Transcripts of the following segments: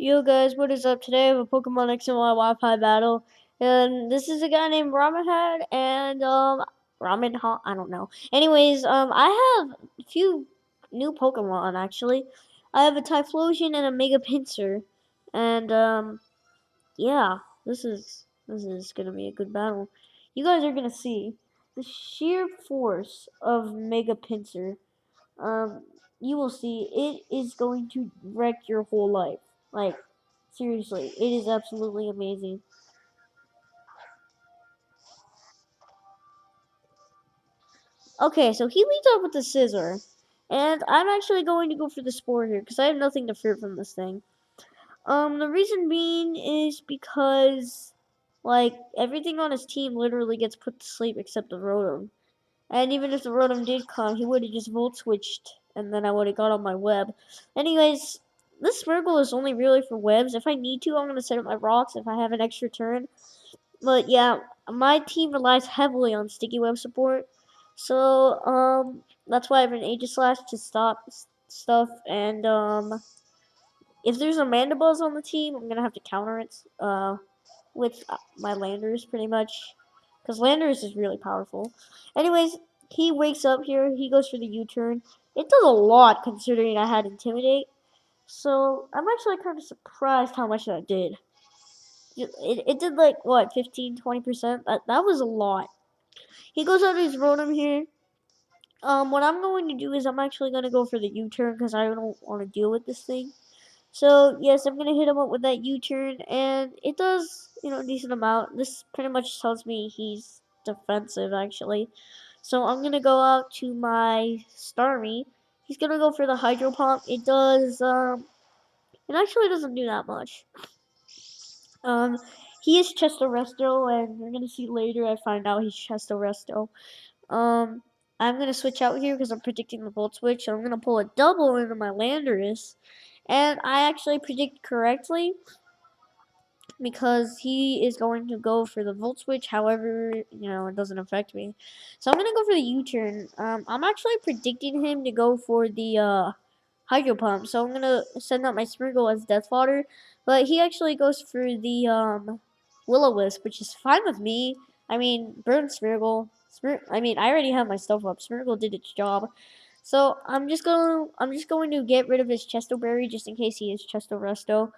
Yo guys, what is up? Today I have a Pokemon X and Y Wi-Fi battle, and this is a guy named Ramadhan and Ramadhan. I don't know. Anyways, I have a few new Pokemon actually. I have a Typhlosion and a Mega Pinsir, and yeah, this is gonna be a good battle. You guys are gonna see the sheer force of Mega Pinsir. Um, you will see it is going to wreck your whole life. Like, seriously, it is absolutely amazing. Okay, so he leads off with the scissor, and I'm actually going to go for the spore here because I have nothing to fear from this thing. The reason being is because, like, everything on his team literally gets put to sleep except the Rotom. And even if the Rotom did come, he would have just Volt Switched, and then I would have got on my web. Anyways, this Smirgle is only really for webs. If I need to, I'm going to set up my rocks if I have an extra turn. But yeah, my team relies heavily on sticky web support. So, that's why I have an Aegislash to stop stuff. And, if there's a Mandibuzz on the team, I'm going to have to counter it, with my Landers pretty much. Because Landers is really powerful. Anyways, he wakes up here. He goes for the U-turn. It does a lot considering I had Intimidate. So I'm actually kind of surprised how much that did. It did like, what, 15-20%? That was a lot. He goes out his Rotom here. What I'm going to do is I'm actually going to go for the U-turn because I don't want to deal with this thing. So, yes, I'm going to hit him up with that U-turn, and it does, a decent amount. This pretty much tells me he's defensive, actually. So, I'm going to go out to my Starmie. He's going to go for the Hydro Pump. It actually doesn't do that much. He is Chesto Resto, and you're going to see later I find out he's Chesto Resto. I'm going to switch out here because I'm predicting the Volt Switch, so I'm going to pull a double into my Landorus. And I actually predict correctly because he is going to go for the Volt Switch. However, it doesn't affect me. So I'm going to go for the U-turn. I'm actually predicting him to go for the Hydro Pump. So I'm going to send out my Smeargle as Death Fodder. But he actually goes for the Will-O-Wisp, which is fine with me. I mean, burn Smeargle. I already have my stuff up. Smeargle did its job. So I'm just going to get rid of his Chesto Berry just in case he is Chesto Resto.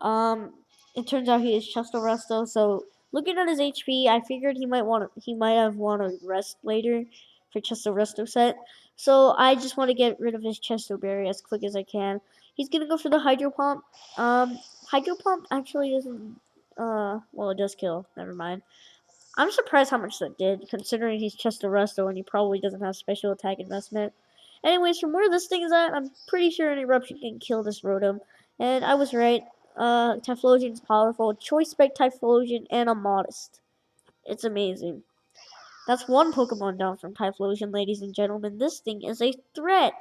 Um, it turns out he is Chesto Resto. So looking at his HP, I figured he might have wanted rest later for Chesto Resto set. So I just want to get rid of his Chesto Berry as quick as I can. He's gonna go for the Hydro Pump. Hydro Pump actually doesn't. Well, it does kill. Never mind. I'm surprised how much that did, considering he's Chesto Resto and he probably doesn't have special attack investment. Anyways, from where this thing is at, I'm pretty sure an Eruption can kill this Rotom. And I was right. Typhlosion is powerful. Choice Spec Typhlosion and a Modest. It's amazing. That's one Pokemon down from Typhlosion, ladies and gentlemen. This thing is a threat.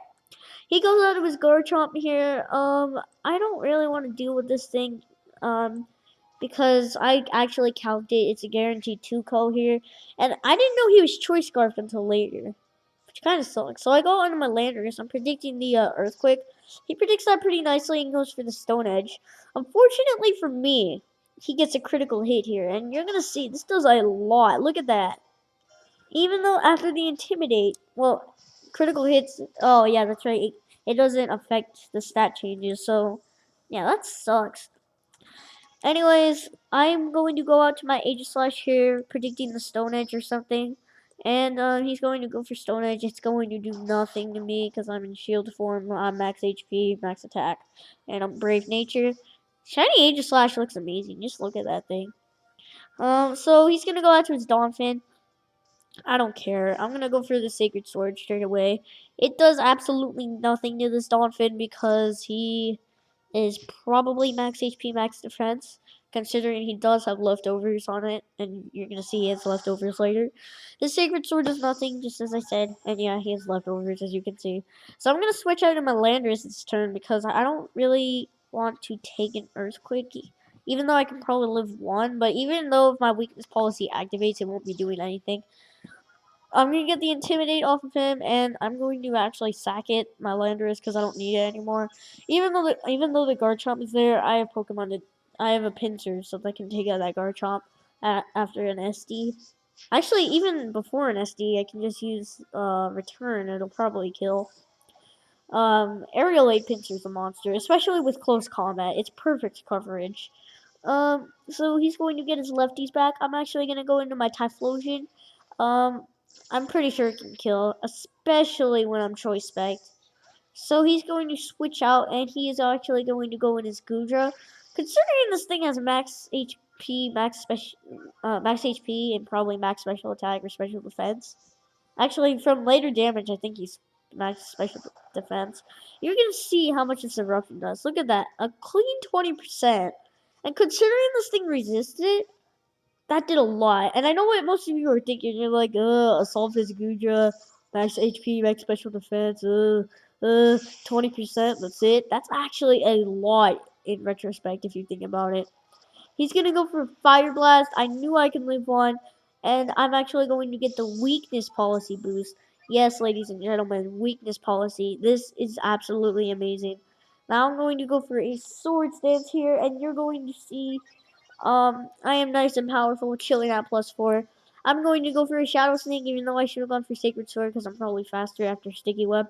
He goes out of his Garchomp here. I don't really want to deal with this thing. Because I actually counted it's a guaranteed 2-co here. And I didn't know he was Choice Scarfed until later, which kind of sucks. So I go onto my Landorus. I'm predicting the Earthquake. He predicts that pretty nicely and goes for the Stone Edge. Unfortunately for me, he gets a critical hit here. And you're going to see, this does a lot. Look at that. Even though after the Intimidate, well, critical hits, oh yeah, that's right. It doesn't affect the stat changes. So, yeah, that sucks. Anyways, I'm going to go out to my Aegislash here, predicting the Stone Edge or something. And he's going to go for Stone Edge. It's going to do nothing to me because I'm in shield form. I'm max HP, max attack, and I'm Brave Nature. Shiny Aegislash looks amazing. Just look at that thing. So he's going to go out to his Donphin. I don't care. I'm going to go for the Sacred Sword straight away. It does absolutely nothing to this Donphin because he is probably max HP, max defense, considering he does have leftovers on it, and you're going to see he has leftovers later. The Sacred Sword does nothing, just as I said, and yeah, he has leftovers, as you can see. So I'm going to switch out to my Landorus this turn, because I don't really want to take an Earthquake, even though I can probably live one, but even though if my weakness policy activates, it won't be doing anything. I'm gonna get the Intimidate off of him, and I'm going to actually sack it, my Landorus, because I don't need it anymore. Even though the Garchomp is there, I have a Pinsir, so that can take out that Garchomp after an SD. Actually, even before an SD, I can just use Return. It'll probably kill. Aerial 8 Pinsir's a monster, especially with close combat. It's perfect coverage. So he's going to get his lefties back. I'm actually going to go into my Typhlosion. Um, I'm pretty sure it can kill, especially when I'm Choice Spec. So he's going to switch out, and he is actually going to go in his Gudra. Considering this thing has max HP, max HP, and probably max special attack or special defense. Actually, from later damage, I think he's max special defense. You're gonna see how much this eruption does. Look at that, a clean 20%. And considering this thing resisted it, that did a lot. And I know what most of you are thinking. You're like, Assault is Gudra, max HP, max special defense, 20%, that's it. That's actually a lot in retrospect if you think about it. He's going to go for Fire Blast. I knew I could live one. And I'm actually going to get the Weakness Policy boost. Yes, ladies and gentlemen, Weakness Policy. This is absolutely amazing. Now I'm going to go for a Sword Stance here, and you're going to see I am nice and powerful, chilling at +4. I'm going to go for a Shadow Sneak, even though I should have gone for Sacred Sword, because I'm probably faster after Sticky Web.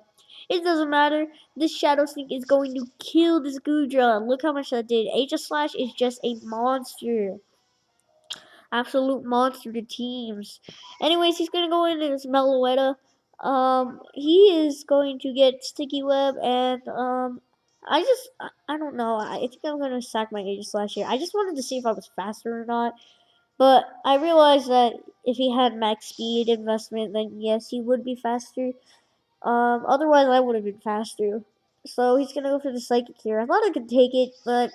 It doesn't matter. This Shadow Sneak is going to kill this Gudra. Look how much that did. Aegis Slash is just a monster. Absolute monster to teams. Anyways, he's going to go in his Meloetta. He is going to get Sticky Web, and, I don't know. I think I'm going to sack my Aegis Slash here. I just wanted to see if I was faster or not. But I realized that if he had max speed investment, then yes, he would be faster. Otherwise, I would have been faster. So he's gonna go for the Psychic here. I thought I could take it, but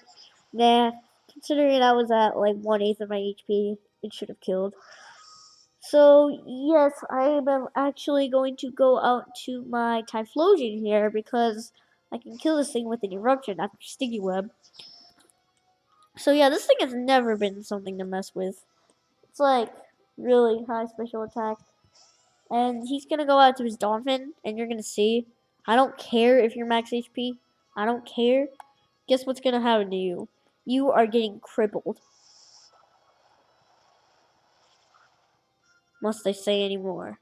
nah. Considering I was at like 1/8 of my HP, it should have killed. So yes, I am actually going to go out to my Typhlosion here because I can kill this thing with an Eruption after Sticky Web. So yeah, this thing has never been something to mess with. It's like really high special attack. And he's gonna go out to his Dolphin, and you're gonna see. I don't care if you're max HP. I don't care. Guess what's gonna happen to you? You are getting crippled. Must I say any more?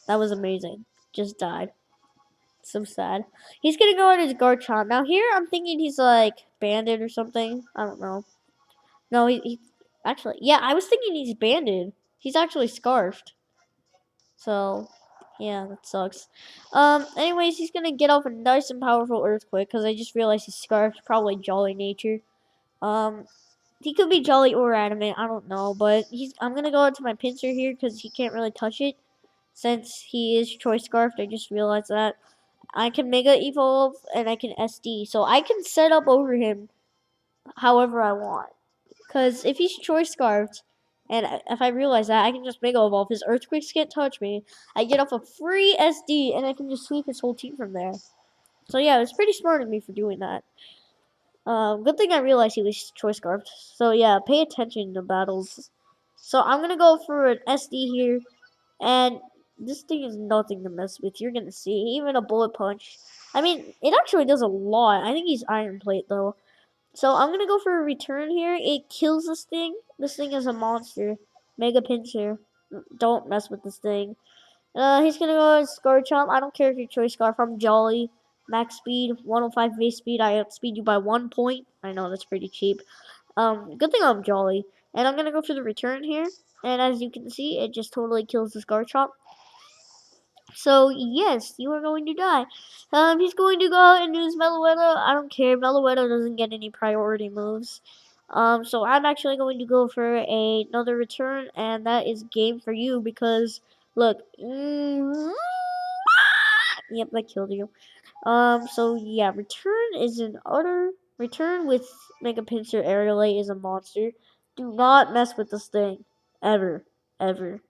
That was amazing. Just died. So sad. He's gonna go on his Garchomp. Now here I'm thinking he's like banded or something. I don't know. No, he actually, yeah, I was thinking he's banded. He's actually scarfed. So, yeah, that sucks. Anyways, he's gonna get off a nice and powerful Earthquake, because I just realized he's scarfed. Probably Jolly Nature. Um, he could be Jolly or Adamant, I don't know, but I'm gonna go into my Pinsir here, because he can't really touch it. Since he is Choice Scarfed, I just realized that. I can Mega Evolve, and I can SD, so I can set up over him however I want. Because if he's Choice Scarfed, and if I realize that, I can just Mega Evolve. His Earthquakes can't touch me. I get off a free SD, and I can just sweep his whole team from there. So yeah, it's pretty smart of me for doing that. Good thing I realized he was Choice Scarfed. So yeah, pay attention to battles. So I'm gonna go for an SD here, and this thing is nothing to mess with. You're gonna see. Even a Bullet Punch. I mean, it actually does a lot. I think he's Iron Plate, though. So I'm gonna go for a return here. It kills this thing. This thing is a monster. Mega Pinsir. Don't mess with this thing. He's gonna go with Scarchomp. I don't care if you choice Scarf. I'm Jolly. Max speed, 105 base speed. I outspeed you by 1 point. I know that's pretty cheap. Good thing I'm Jolly. And I'm gonna go for the return here. And as you can see, it just totally kills the Scarchomp. So, yes, you are going to die. He's going to go out and use Meloetta. I don't care. Meloetta doesn't get any priority moves. So I'm actually going to go for another return, and that is game for you because, look. Yep, that killed you. So yeah, return is an utter. Return with Mega Pinsir Aerialate is a monster. Do not mess with this thing. Ever. Ever.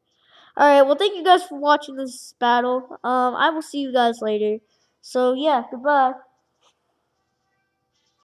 Alright, well, thank you guys for watching this battle. I will see you guys later. So, yeah, goodbye.